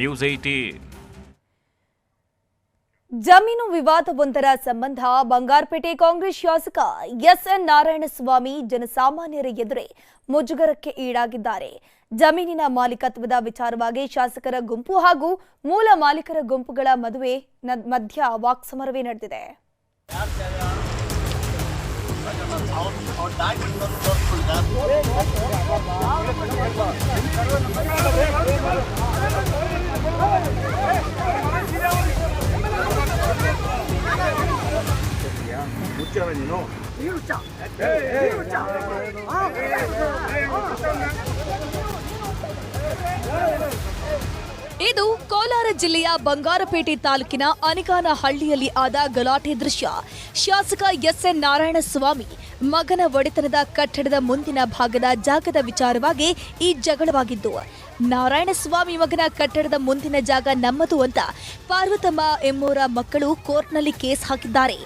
News 18 ಜಮೀನು ವಿವಾದವೊಂದರ ಸಂಬಂಧ ಬಂಗಾರಪೇಟೆ ಕಾಂಗ್ರೆಸ್ ಶಾಸಕ ಎಸ್ಎನ್ ನಾರಾಯಣಸ್ವಾಮಿ ಜನಸಾಮಾನ್ಯರ ಎದುರೇ ಮುಜುಗರಕ್ಕೆ ಈಡಾಗಿದ್ದಾರೆ. ಜಮೀನಿನ ಮಾಲೀಕತ್ವದ ವಿಚಾರವಾಗಿ ಶಾಸಕರ ಗುಂಪು ಹಾಗೂ ಮೂಲ ಮಾಲೀಕರ ಗುಂಪುಗಳ ಮಧ್ಯ ವಾಕ್ಸಮರವೇ ನಡೆದಿದೆ. ಇದು ಕೋಲಾರ ಜಿಲ್ಲೆಯ ಬಂಗಾರಪೇಟೆ ತಾಲೂಕಿನ ಅನಿಗಾನಹಳ್ಳಿಯಲ್ಲಿ ಆದ ಗಲಾಟೆ ದೃಶ್ಯ. ಶಾಸಕ ಎಸ್ಎನ್ ನಾರಾಯಣಸ್ವಾಮಿ ಮಗನ ಒಡೆತನದ ಕಟ್ಟಡದ ಮುಂದಿನ ಭಾಗದ ಜಾಗದ ವಿಚಾರವಾಗಿ ಈ ಜಗಳವಾಗಿದ್ದು, ನಾರಾಯಣಸ್ವಾಮಿ ಮಗನ ಕಟ್ಟಡದ ಮುಂದಿನ ಜಾಗ ನಮ್ಮದು ಅಂತ ಪಾರ್ವತಮ್ಮ ಎಂಬುವರ ಮಕ್ಕಳು ಕೋರ್ಟ್ನಲ್ಲಿ ಕೇಸ್ ಹಾಕಿದ್ದಾರೆ.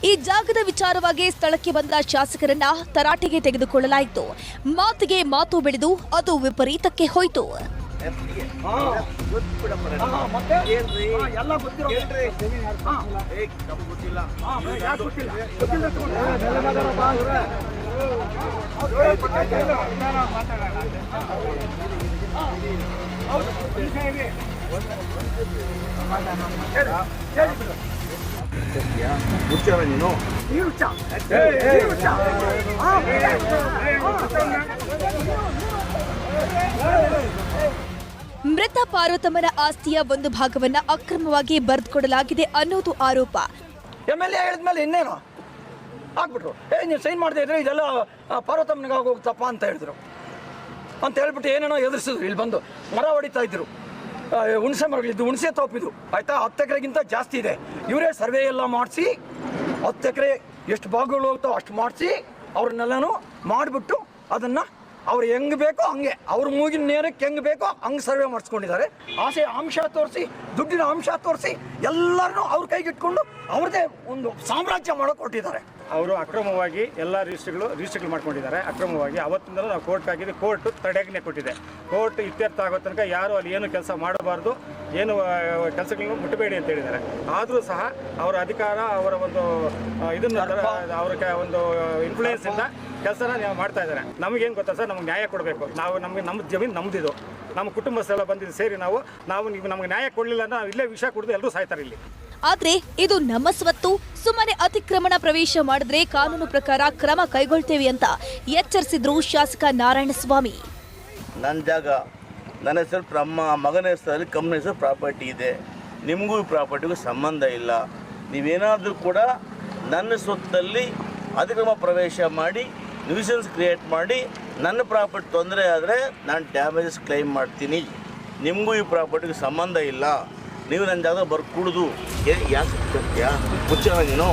ಈ ಜಾಗದ ವಿಚಾರವಾಗಿ ಸ್ಥಳಕ್ಕೆ ಬಂದ ಶಾಸಕರನ್ನ ತರಾಟೆಗೆ ತೆಗೆದುಕೊಳ್ಳಲಾಯಿತು. ಮಾತಿಗೆ ಮಾತು ಬೆಳೆದು ಅದು ವಿಪರೀತಕ್ಕೆ ಹೋಯಿತು. ಮೃತ ಪಾರ್ವತಮ್ಮನ ಆಸ್ತಿಯ ಒಂದು ಭಾಗವನ್ನ ಅಕ್ರಮವಾಗಿ ಬರೆದುಕೊಡಲಾಗಿದೆ ಅನ್ನೋದು ಆರೋಪ. MLA ಹೇಳಿದ್ಮೇಲೆ ಇನ್ನೇನು ಹಾಕ್ಬಿಟ್ರು, ನೀವು ಸೈನ್ ಮಾಡದೇ ಇದ್ರೆ ಇದೆಲ್ಲ ಪಾರ್ವತಮ್ಮನಿಗೆ ಆಗೋಗ್ತಪ್ಪ ಅಂತ ಹೇಳಿದ್ರು ಅಂತ ಹೇಳ್ಬಿಟ್ಟು ಏನೇನೋ ಎದುರಿಸಿದ್ರು. ಇಲ್ಲಿ ಬಂದು ಮರ ಹೊಡಿತಾ ಇದ್ರು, ಹುಣಸೆ ಮರಗಳಿದ್ದು, ಹುಣಸೆ ತೋಪಿದು ಆಯ್ತಾ, 10 ಎಕರೆಗಿಂತ ಜಾಸ್ತಿ ಇದೆ. ಇವರೇ ಸರ್ವೆ ಎಲ್ಲ ಮಾಡಿಸಿ 10 ಎಕರೆ ಎಷ್ಟು ಭಾಗಗಳು ಹೋಗ್ತಾವೆ ಅಷ್ಟು ಮಾಡಿಸಿ ಅವ್ರನ್ನೆಲ್ಲನೂ ಮಾಡಿಬಿಟ್ಟು ಅದನ್ನು ಅವ್ರು ಹೆಂಗೆ ಬೇಕೋ ಹಂಗೆ ಅವ್ರ ಮೂಗಿನ ನೇರಕ್ಕೆ ಹೆಂಗೆ ಬೇಕೋ ಹಂಗೆ ಸರ್ವೆ ಮಾಡಿಸ್ಕೊಂಡಿದ್ದಾರೆ. ಆಸೆ ಅಂಶ ತೋರಿಸಿ, ದುಡ್ಡಿನ ಅಂಶ ತೋರಿಸಿ ಎಲ್ಲರನ್ನೂ ಅವ್ರ ಕೈಗಿಟ್ಕೊಂಡು ಅವ್ರದ್ದೇ ಒಂದು ಸಾಮ್ರಾಜ್ಯ ಮಾಡೋಕೆ ಕೊಟ್ಟಿದ್ದಾರೆ. ಅವರು ಅಕ್ರಮವಾಗಿ ಎಲ್ಲ ರಿಜಿಸ್ಟ್ರಿಗಳು ಮಾಡ್ಕೊಂಡಿದ್ದಾರೆ. ಅಕ್ರಮವಾಗಿ ಅವತ್ತಿಂದಲೂ ನಾವು ಕೋರ್ಟ್ಗೆ ಹಾಕಿದ್ವಿ. ಕೋರ್ಟ್ ತಡೆಯಾಜ್ಞೆ ಕೊಟ್ಟಿದೆ. ಕೋರ್ಟ್ ಇತ್ಯರ್ಥ ಆಗೋ ತನಕ ಯಾರು ಅಲ್ಲಿ ಏನು ಕೆಲಸ ಮಾಡಬಾರ್ದು, ಏನು ಕೆಲಸಗಳನ್ನು ಮುಟ್ಟಬೇಡಿ ಅಂತ ಹೇಳಿದ್ದಾರೆ. ಆದರೂ ಸಹ ಅವರ ಅಧಿಕಾರ, ಅವರ ಒಂದು ಇದನ್ನು ಅವರ ಒಂದು ಇನ್ಫ್ಲೂಯೆನ್ಸಿಂದ ಕೆಲಸನ ಮಾಡ್ತಾ ಇದ್ದಾರೆ. ನಮಗೇನು ಗೊತ್ತಾ ಸರ್, ನಮಗೆ ನ್ಯಾಯ ಕೊಡಬೇಕು. ನಮ್ಮ ಜಮೀನು ನಮ್ಮದಿದು, ನಮ್ಮ ಕುಟುಂಬಸ್ಥೆಲ್ಲ ಬಂದಿದ್ದು ಸೇರಿ ನಾವು ನಮಗೆ ನ್ಯಾಯ ಕೊಡಲಿಲ್ಲ ಅಂದ್ರೆ ನಾವು ಇಲ್ಲೇ ವಿಷ ಕುಡಿದು ಎಲ್ಲರೂ ಸಾಯ್ತಾರೆ ಇಲ್ಲಿ. ಆದ್ರೆ ಇದು ನಮ್ಮ ಸ್ವತ್ತು, ಸುಮ್ಮನೆ ಅತಿಕ್ರಮಣ ಪ್ರವೇಶ ಮಾಡಿದ್ರೆ ಕಾನೂನು ಪ್ರಕಾರ ಕ್ರಮ ಕೈಗೊಳ್ತೇವೆ ಅಂತ ಎಚ್ಚರಿಸಿದ್ರು ಶಾಸಕ ನಾರಾಯಣಸ್ವಾಮಿ. ನನ್ನ ಜಾಗ, ನನ್ನ ಹೆಸರು, ನಮ್ಮ ಮಗನ ಹೆಸರಲ್ಲಿ ಕಂಪ್ನಿ ಹೆಸರು ಪ್ರಾಪರ್ಟಿ ಇದೆ. ನಿಮಗೂ ಈ ಪ್ರಾಪರ್ಟಿಗೂ ಸಂಬಂಧ ಇಲ್ಲ. ನೀವೇನಾದರೂ ಕೂಡ ನನ್ನ ಸ್ವತ್ತಲ್ಲಿ ಅತಿಕ್ರಮ ಪ್ರವೇಶ ಮಾಡಿ ನ್ಯೂಸೆನ್ಸ್ ಕ್ರಿಯೇಟ್ ಮಾಡಿ ನನ್ನ ಪ್ರಾಪರ್ಟಿ ತೊಂದರೆ ಆದರೆ ನಾನು ಡ್ಯಾಮೇಜಸ್ ಕ್ಲೈಮ್ ಮಾಡ್ತೀನಿ. ನಿಮಗೂ ಈ ಪ್ರಾಪರ್ಟಿಗೆ ಸಂಬಂಧ ಇಲ್ಲ. ನೀವು ನನ್ನ ಜಾಗ ಬರ್ಕೂಡುದು. ಯಾಕೆ ಮುಚ್ಚ ನೀನು?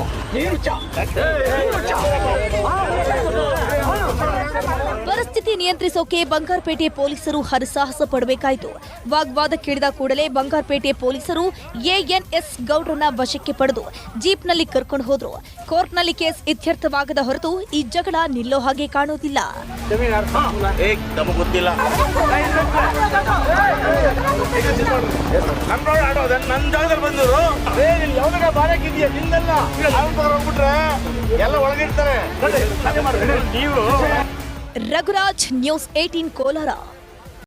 ಪರಿಸ್ಥಿತಿ ನಿಯಂತ್ರಿಸೋಕೆ ಬಂಗಾರಪೇಟೆ ಪೊಲೀಸರು ಹರಸಾಹಸ ಪಡಬೇಕಾಯಿತು. ವಾಗ್ವಾದಕ್ಕಿಳಿದ ಕೂಡಲೇ ಬಂಗಾರಪೇಟೆ ಪೊಲೀಸರು ANS ಗೌಡ್ರನ್ನ ವಶಕ್ಕೆ ಪಡೆದು ಜೀಪ್ನಲ್ಲಿ ಕರ್ಕೊಂಡು ಹೋದ್ರು. ಕೋರ್ಟ್ನಲ್ಲಿ ಕೇಸ್ ಇತ್ಯರ್ಥವಾಗದ ಹೊರತು ಈ ಜಗಳ ನಿಲ್ಲೋ ಹಾಗೆ ಕಾಣೋದಿಲ್ಲ. ನಮಗೆ ಗೊತ್ತಿಲ್ಲ. ನನ್ನ ಜಾಗದಲ್ಲಿ ಬಂದರು ಯಾವಾಗ ಬಾರಕ್ಕಿದೆಯಾ ನಿಂದಲ್ಲ ಹೋಗ್ಬಿಟ್ರೆ ಎಲ್ಲ ಒಳಗಿರ್ತಾರೆ. ರಘುರಾಜ್, ನ್ಯೂಸ್ 18 ಕೋಲಾರ.